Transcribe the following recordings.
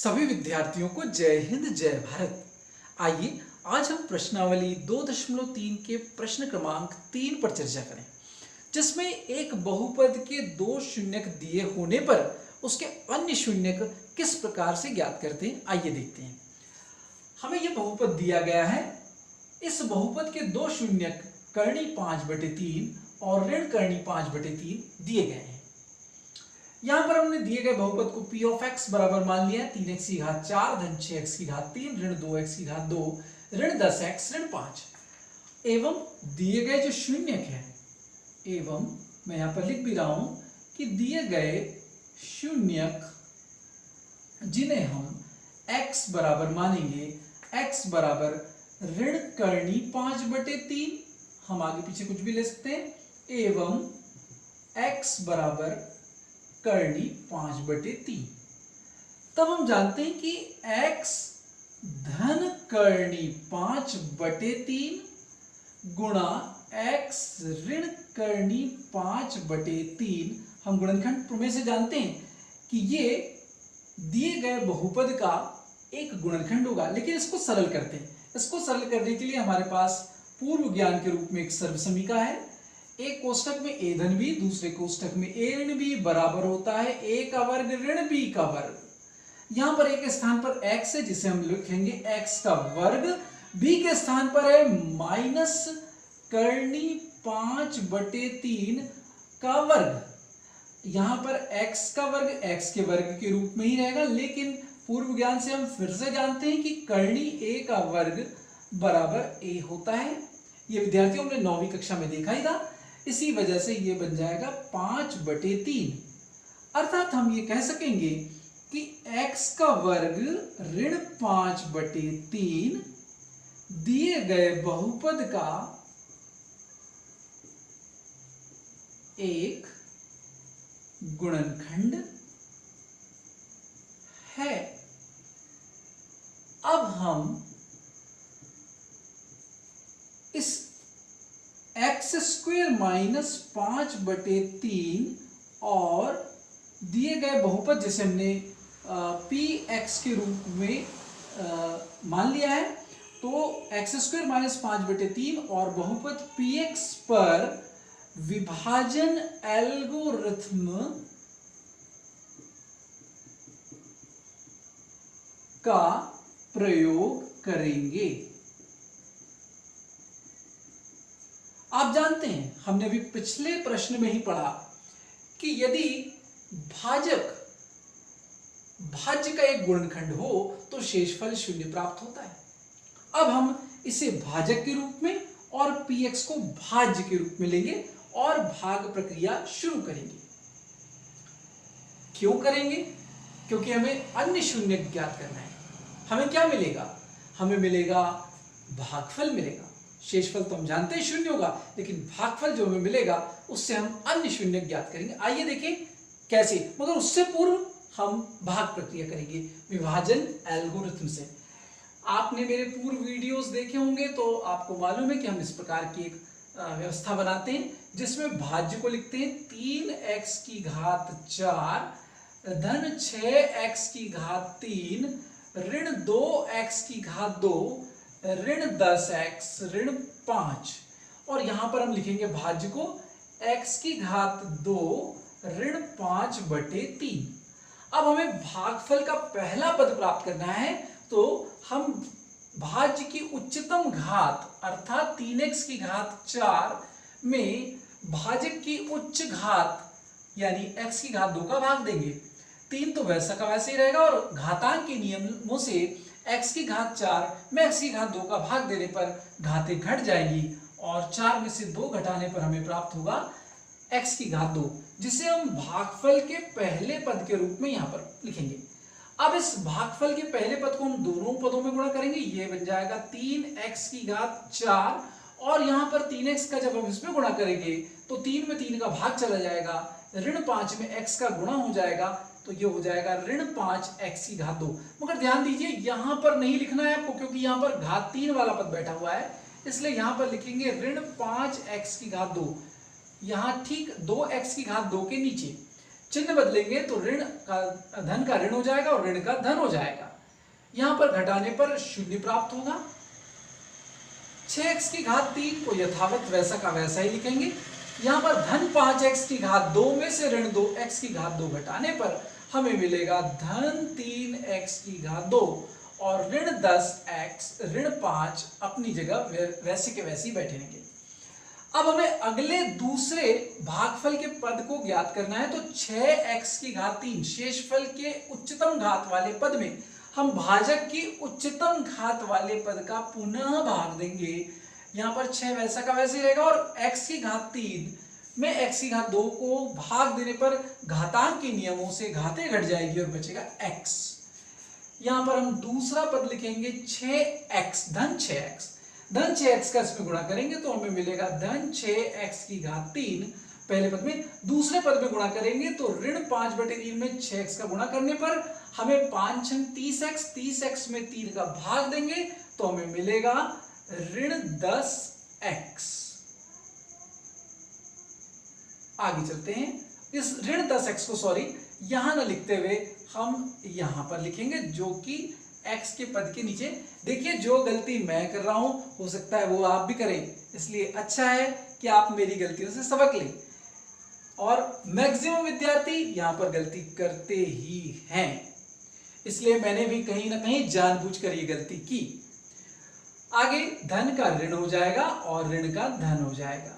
सभी विद्यार्थियों को जय हिंद जय भारत। आइए आज हम प्रश्नावली 2.3 के प्रश्न क्रमांक 3 पर चर्चा करें, जिसमें एक बहुपद के दो शून्यक दिए होने पर उसके अन्य शून्यक किस प्रकार से ज्ञात करते हैं। आइए देखते हैं। हमें यह बहुपद दिया गया है। इस बहुपद के दो शून्यक कर्णी 5/3 और ऋण कर्णी 5/3 दिए गए हैं। यहां पर हमने दिए गए बहुपद को p ऑफ x बराबर मान लिया 3x की घात 4 धन 6x की घात 3 ऋण 2x की घात 2 ऋण 10x ऋण 5 एवं दिए गए जो शून्यक है, एवं मैं यहां पर लिख भी रहा हूं कि दिए गए शून्यक जिन्हें हम x बराबर मानेंगे, x बराबर ऋण कर्णी 5/3, हम आगे पीछे कुछ भी ले सकते हैं, एवं x बराबर कर्णी 5/3। तब हम जानते हैं कि x धन कर्णी 5/3 गुणा x ऋण कर्णी 5/3, हम गुणनखंड प्रमेय से जानते हैं कि ये दिए गए बहुपद का एक गुणनखंड होगा। लेकिन इसको सरल करते हैं। इसको सरल करने के लिए हमारे पास पूर्व ज्ञान के रूप में एक सर्वसमीका है। एक कोष्टक में a धन b, दूसरे कोष्टक में a ऋण b बराबर होता है a का वर्ग ऋण b का वर्ग। यहां पर a के स्थान पर x है, जिसे हम लिखेंगे x का वर्ग, b के स्थान पर है माइनस कर्णी 5/3 का वर्ग। यहां पर x का वर्ग x के वर्ग के रूप में ही रहेगा, लेकिन पूर्व ज्ञान से हम फिर से जानते हैं कि कर्णी a का वर्ग बराबर a होता है। ये विद्यार्थियों हमने 9वीं कक्षा में देखा ही था। इसी वजह से ये बन जाएगा 5/3। अर्थात हम ये कह सकेंगे कि x का वर्ग ऋण 5/3 दिए गए बहुपद का एक गुणनखंड है। अब हम इस x² - 5/3 और दिए गए बहुपद जिसे हमने px के रूप में मान लिया है, तो x² - 5/3 और बहुपद px पर विभाजन एल्गोरिथ्म का प्रयोग करेंगे। आप जानते हैं, हमने भी पिछले प्रश्न में ही पढ़ा कि यदि भाजक भाज्य का एक गुणनखंड हो तो शेषफल 0 प्राप्त होता है। अब हम इसे भाजक के रूप में और px को भाज्य के रूप में लेंगे और भाग प्रक्रिया शुरू करेंगे। क्यों करेंगे? क्योंकि हमें अन्य शून्य ज्ञात करना है। हमें क्या मिलेगा? हमें मिलेगा भागफल मिलेगा। शेषफल तो हम जानते हैं 0 होगा, लेकिन भागफल जो हमें मिलेगा उससे हम अन्य शून्य ज्ञात करेंगे। आइए देखें कैसे, मगर उससे पूर्व हम भाग प्रक्रिया करेंगे विभाजन एल्गोरिथ्म से। आपने मेरे पूर्व वीडियोस देखे होंगे तो आपको मालूम है कि हम इस प्रकार की एक व्यवस्था बनाते हैं, जिसमें भाज्य को लिखते हैं 3x की घात 4 धन 6x की घात 3 ऋण 2x की घात 2 ऋण 10x ऋण 5, और यहां पर हम लिखेंगे भाज्य को x की घात 2 ऋण 5/3। अब हमें भागफल का पहला पद प्राप्त करना है, तो हम भाज्य की उच्चतम घात अर्थात 3x की घात 4 में भाजक की उच्च घात यानी x की घात 2 का भाग देंगे। 3 तो वैसा का वैसे ही रहेगा, और घातांक के नियमों से x की घात 4 में x की घात 2 का भाग देने पर घातें घट जाएंगी, और 4 में से 2 घटाने पर हमें प्राप्त होगा x की घात 2, जिसे हम भागफल के पहले पद के रूप में यहां पर लिखेंगे। अब इस भागफल के पहले पद को हम दोनों पदों में गुणा करेंगे। ये बन जाएगा 3x की घात 4, और यहां पर 3x का जब हम इसमें गुणा करेंगे तो 3 में 3 का भाग चला जाएगा, ऋण 5 में x का गुणा हो जाएगा, तो ये हो जाएगा ऋण 5x की घात 2। मगर ध्यान दीजिए यहां पर नहीं लिखना है आपको, क्योंकि यहां पर घात 3 वाला पद बैठा हुआ है, इसलिए यहां पर लिखेंगे ऋण 5x की घात 2। यहां ठीक 2x की घात 2 के नीचे चिन्ह बदलेंगे तो ऋण का धन का ऋण हो जाएगा और ऋण का धन हो जाएगा। यहां पर घटाने पर शून्य प्राप्त होगा। 6x की घात 3 को यथावत वैसा का वैसा ही लिखेंगे। यहां पर धन 5x की घात 2 में से ऋण 2x की घात 2 घटाने पर हमें मिलेगा धन 3x की घात 2 और ऋण 10x ऋण 5 अपनी जगह वैसे के वैसे ही बैठे रहेंगे। अब हमें अगले दूसरे भागफल के पद को ज्ञात करना है। तो 6x की घात 3 शेषफल के उच्चतम घात वाले पद में हम भाजक की उच्चतम घात वाले पद का पुनः भाग देंगे। यहां पर 6 वैसा का वैसे ही रहेगा और x की घात 3 में x की घात 2 को भाग देने पर घातांक के नियमों से घातें घट जाएगी और बचेगा x। यहां पर हम दूसरा पद लिखेंगे 6x धन 6x का इसमें गुणा करेंगे तो हमें मिलेगा धन 6x की घात 3 पहले पद में। दूसरे पद में गुणा करेंगे तो ऋण 5/3 में 6x का गुणा करने पर हमें 5 छंग 30x, 30x में 3 का भाग देंगे तो हमें मिलेगा ऋण 10x। आगे चलते हैं। इस ऋण 10x को यहां ना लिखते हुए हम यहां पर लिखेंगे जो कि x के पद के नीचे। देखिए जो गलती मैं कर रहा हूं हो सकता है वो आप भी करें, इसलिए अच्छा है कि आप मेरी गलतियों से सबक लें। और मैक्सिमम विद्यार्थी यहां पर गलती करते ही हैं, इसलिए मैंने भी कहीं ना कहीं जानबूझकर ये गलती की। आगे धन का ऋण हो जाएगा और ऋण का धन हो जाएगा।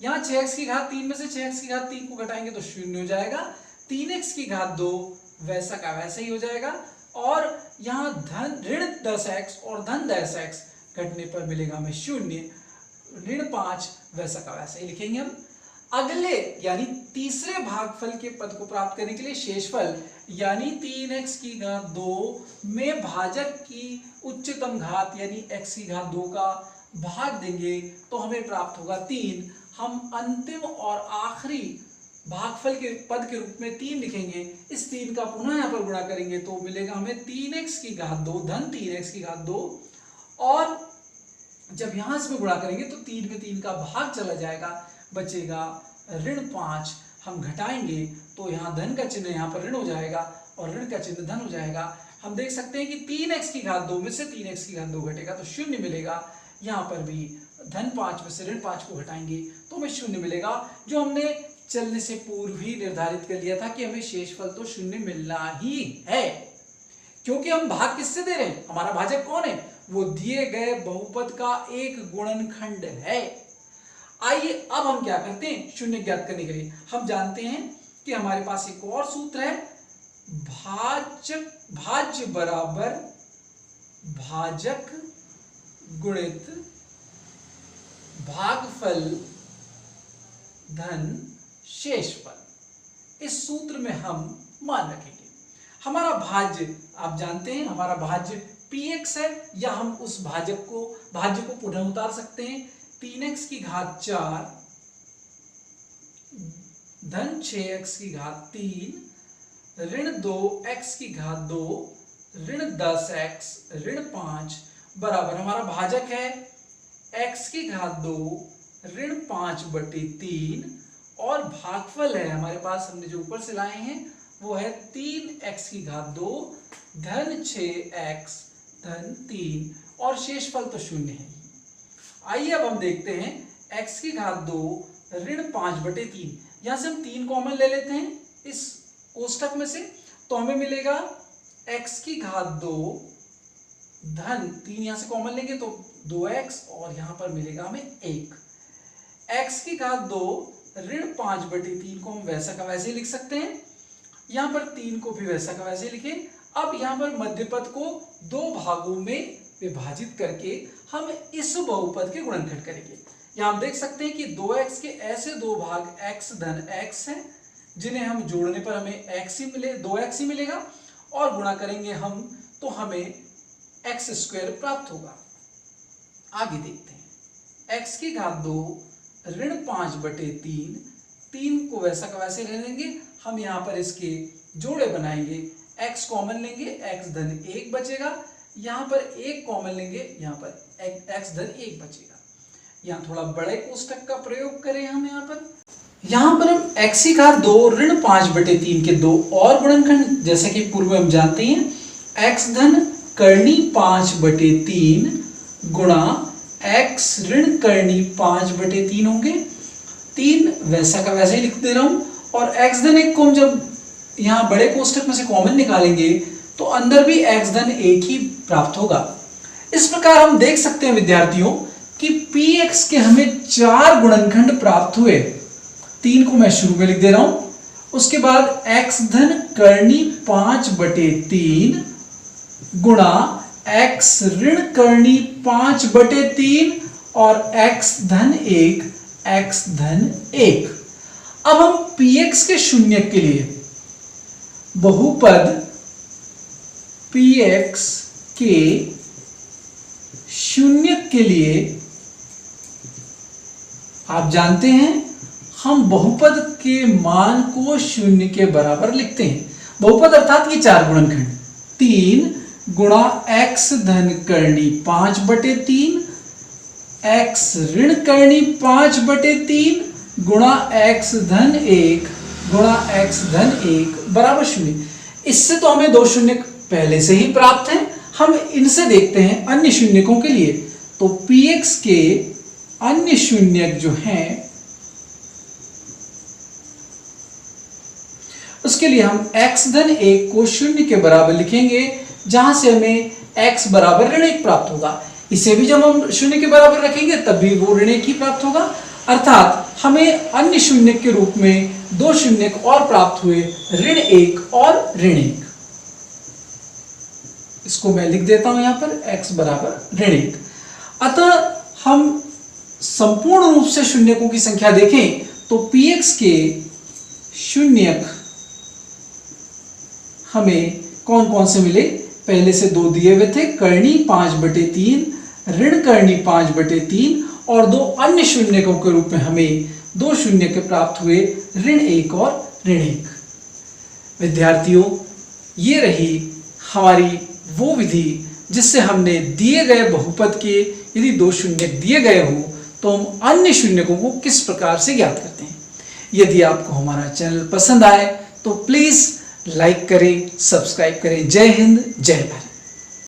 यहां 6x की घात 3 में से 6x की घात 3 को घटाएंगे तो शून्य हो जाएगा। 3x की घात 2 वैसा का वैसा ही हो जाएगा और यहां धन ऋण 10x और धन 10x घटने पर मिलेगा हमें शून्य। ऋण 5 वैसा का वैसा ही लिखेंगे हम। अगले यानी तीसरे भागफल के पद को प्राप्त करने के लिए शेषफल यानी 3x की घात 2 में भाजक की उच्चतम घात यानी x की घात 2 का भाग देंगे तो हमें प्राप्त होगा 3। हम अंतिम और आखिरी भागफल के पद के रूप में 3 लिखेंगे। इस 3 का पुनः यहाँ पर गुणा करेंगे तो मिलेगा हमें 3x की घात 2 धन 3x की घात 2 और जब यहां से गुणा करेंगे तो 3 में 3 का भाग चला जाएगा, बचेगा ऋण 5। हम घटाएंगे तो यहाँ धन का चिन्ह यहाँ पर ऋण हो जाएगा और ऋण का चिन्ह धन हो जाएगा। हम देख सकते हैं कि 3x की घात 2 में से 3x की घात 2 घटेगा तो शून्य मिलेगा। यहाँ पर भी धन 5 में से ऋण 5 को घटाएंगे तो हमें शून्य मिलेगा, जो हमने चलने से पूर्व ही निर्धारित कर लिया था कि हमें शेषफल तो शून्य मिलना ही है, क्योंकि हम भाग किससे दे रहे हैं, हमारा भाजक कौन है, वो दिए गए बहुपद का एक गुणनखंड है। आइए अब हम क्या करते हैं, शून्य ज्ञात करने के लिए हम जानते हैं कि हमारे पास एक और सूत्र है, भाज्य बराबर भाजक गुणित भागफल धन शेषफल। इस सूत्र में हम मान रखेंगे हमारा भाज्य, आप जानते हैं हमारा भाज्य px है, या हम उस भाज्य को पुनः उतार सकते हैं 3x की घात 4 धन 6x की घात 3 ऋण 2x की घात 2 ऋण 10x ऋण 5 बराबर हमारा भाजक है x की घात 2 ऋण 5/3 और भागफल है हमारे पास, हमने जो ऊपर से लाए हैं वो है 3x की घात 2 धन 6x धन 3 और शेषफल तो शून्य है। आइए अब हम देखते हैं x की घात 2 ऋण 5/3, यहां से हम 3 कॉमन ले लेते हैं इस कोष्टक में से तो हमें मिलेगा x की घात 2 धन 3, यहां से कॉमन लेंगे तो 2x और यहां पर मिलेगा हमें 1। x की घात 2 ऋण 5/3 को हम वैसा का वैसे ही लिख सकते हैं, यहां पर 3 को भी वैसा का वैसे लिखें। अब यहां पर मध्यपद को 2 भागों में विभाजित करके हम इस बहुपद के गुणनखंड करेंगे। यहां हम देख सकते हैं कि 2x के ऐसे 2 भाग x धन x हैं जिन्हें हम जोड़ने पर हमें x ही मिले 2x ही मिलेगा और गुणा करेंगे हम तो हमें x² प्राप्त होगा। आगे देखते हैं x की घात 2 ऋण 5/3, 3 को वैसा का वैसे रहने देंगे, हम यहाँ पर इसके जोड़े बनाएंगे, x कॉमन लेंगे x धन 1 बचेगा, यहाँ पर 1 कॉमन लेंगे, यहाँ पर x धन 1 बचेगा। यहाँ थोड़ा बड़े कोष्टक का प्रयोग करें हम यहाँ पर यहाँ पर हम x की घात 2 ऋण 5/3 के दो और गुणनखंड, जैसे कि पूर्व में हम जानते हैं x धन करनी 5/3 गुणा x ऋण करनी 5/3 होंगे। 3 वैसा का वैसा ही लिख दे रहा हूं, और x धन 1 को हम जब यहाँ बड़े कोष्टक में से कॉमन निकालेंगे तो अंदर भी x धन 1 ही प्राप्त होगा। इस प्रकार हम देख सकते हैं विद्यार्थियों कि px के हमें 4 गुणनखंड प्राप्त हुए। 3 को मैं शुरू में लिख दे रहा हूं, उसके बाद x धन करनी 5/3 गुणा x ऋण करनी 5/3 और x धन 1। अब हम px के शून्यक के लिए बहुपद px के शून्यक के लिए आप जानते हैं हम बहुपद के मान को शून्य के बराबर लिखते हैं। बहुपद अर्थात ये 4 गुणनखंड 3 गुणा x धन करनी 5/3 x ऋण करनी 5/3 गुणा x धन 1 गुणा x धन 1 बराबर 0। इससे तो हमें 2 शून्यक पहले से ही प्राप्त हैं। हम इनसे देखते हैं अन्य शून्यकों के लिए। तो px के अन्य शून्यक जो हैं उसके लिए हम x धन 1 को 0 के बराबर लिखेंगे, जहां से हमें x बराबर ऋण 1 प्राप्त होगा। इसे भी जब हम 0 के बराबर रखेंगे तब भी वो ऋण 1 ही प्राप्त होगा, अर्थात हमें अन्य शून्यक के रूप में 2 शून्यक और प्राप्त हुए, ऋण 1 और ऋण 1। इसको मैं लिख देता हूं यहां पर x बराबर ऋण 1। अतः हम संपूर्ण रूप से शून्यकों की संख्या देखें तो px के शून्यक हमें कौन कौन से मिले। पहले से 2 दिए हुए थे, करनी 5/3 ऋण करनी 5/3 और 2 अन्य शून्यकों के रूप में हमें 2 शून्यक प्राप्त हुए, ऋण 1 और ऋण 1। विद्यार्थियों, ये रही हमारी वो विधि जिससे हमने दिए गए बहुपद के यदि 2 शून्यक दिए गए हो तो हम अन्य शून्यकों को किस प्रकार से ज्ञात करते हैं। यदि आपको हमारा चैनल पसंद आए तो प्लीज लाइक करें, सब्सक्राइब करें। जय हिंद, जय भारत।